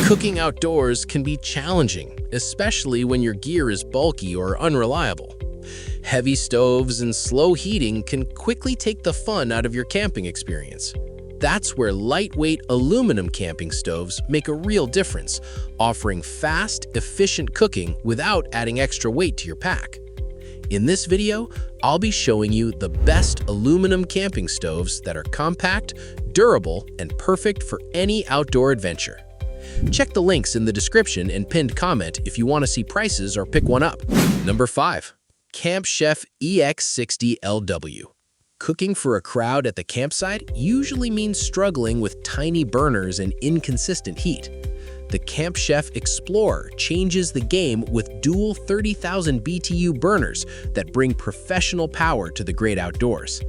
Cooking outdoors can be challenging, especially when your gear is bulky or unreliable. Heavy stoves and slow heating can quickly take the fun out of your camping experience. That's where lightweight aluminum camping stoves make a real difference, offering fast, efficient cooking without adding extra weight to your pack. In this video, I'll be showing you the best aluminum camping stoves that are compact, durable, and perfect for any outdoor adventure. Check the links in the description and pinned comment if you want to see prices or pick one up. Number 5. Camp Chef EX60LW. Cooking for a crowd at the campsite usually means struggling with tiny burners and inconsistent heat. The Camp Chef Explorer changes the game with dual 30,000 BTU burners that bring professional power to the great outdoors.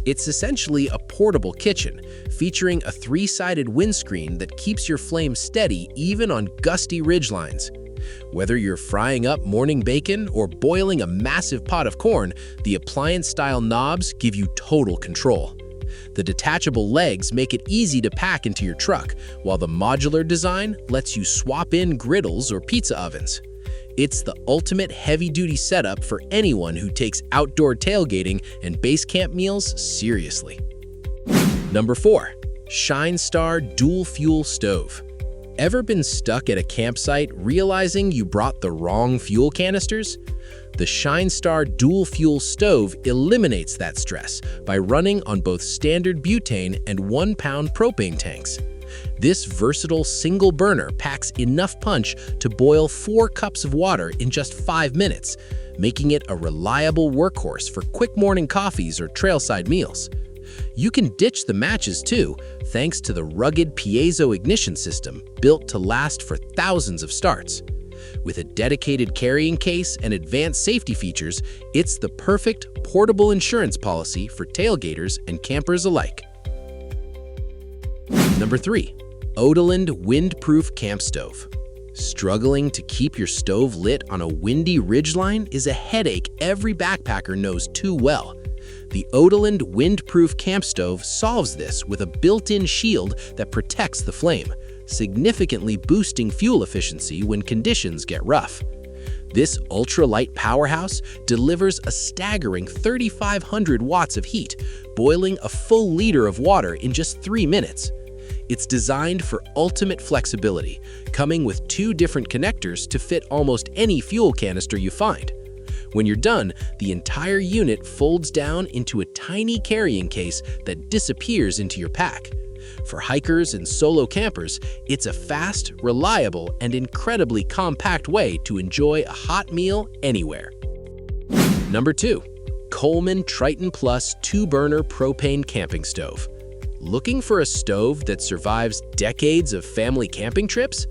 It's essentially a portable kitchen, featuring a 3-sided windscreen that keeps your flame steady even on gusty ridgelines. Whether you're frying up morning bacon or boiling a massive pot of corn, the appliance-style knobs give you total control. The detachable legs make it easy to pack into your truck, while the modular design lets you swap in griddles or pizza ovens. It's the ultimate heavy-duty setup for anyone who takes outdoor tailgating and base camp meals seriously. Number 4. SHINESTAR Dual Fuel Stove. Ever been stuck at a campsite realizing you brought the wrong fuel canisters? The SHINESTAR Dual Fuel Stove eliminates that stress by running on both standard butane and 1-pound propane tanks. This versatile single burner packs enough punch to boil 4 cups of water in just 5 minutes, making it a reliable workhorse for quick morning coffees or trailside meals. You can ditch the matches too, thanks to the rugged piezo ignition system built to last for thousands of starts. With a dedicated carrying case and advanced safety features, it's the perfect portable insurance policy for tailgaters and campers alike. Number 3. Odoland Windproof Camp Stove. Struggling to keep your stove lit on a windy ridgeline is a headache every backpacker knows too well. The Odoland Windproof Camp Stove solves this with a built-in shield that protects the flame, significantly boosting fuel efficiency when conditions get rough. This ultralight powerhouse delivers a staggering 3,500 watts of heat, boiling a full liter of water in just 3 minutes. It's designed for ultimate flexibility, coming with 2 different connectors to fit almost any fuel canister you find. When you're done, the entire unit folds down into a tiny carrying case that disappears into your pack. For hikers and solo campers, it's a fast, reliable, and incredibly compact way to enjoy a hot meal anywhere. Number 2. Coleman Triton Plus 2-burner propane camping stove. Looking for a stove that survives decades of family camping trips?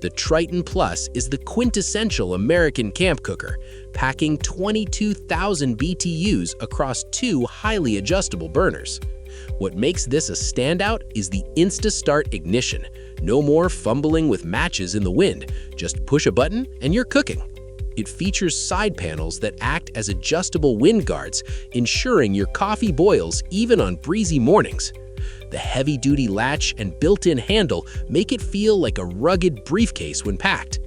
The Triton Plus is the quintessential American camp cooker, packing 22,000 BTUs across 2 highly adjustable burners. What makes this a standout is the Insta-Start ignition. No more fumbling with matches in the wind, just push a button and you're cooking. It features side panels that act as adjustable wind guards, ensuring your coffee boils even on breezy mornings. The heavy-duty latch and built-in handle make it feel like a rugged briefcase when packed.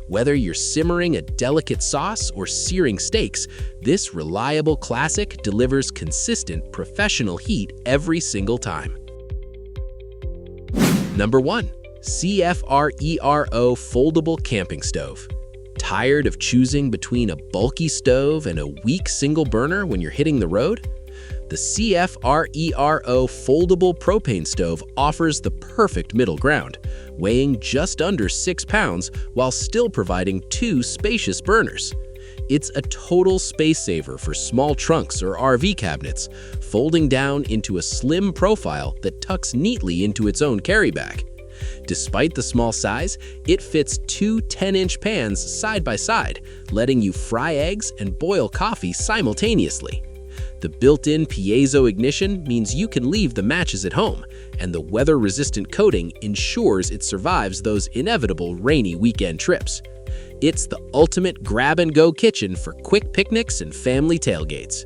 Whether you're simmering a delicate sauce or searing steaks, this reliable classic delivers consistent, professional heat every single time. Number 1. CFRERO Foldable Camping Stove. Tired of choosing between a bulky stove and a weak single burner when you're hitting the road? The CFRERO Foldable Propane Stove offers the perfect middle ground, weighing just under 6 pounds while still providing 2 spacious burners. It's a total space saver for small trunks or RV cabinets, folding down into a slim profile that tucks neatly into its own carry bag. Despite the small size, it fits 2 10-inch pans side by side, letting you fry eggs and boil coffee simultaneously. The built-in piezo ignition means you can leave the matches at home, and the weather-resistant coating ensures it survives those inevitable rainy weekend trips. It's the ultimate grab-and-go kitchen for quick picnics and family tailgates.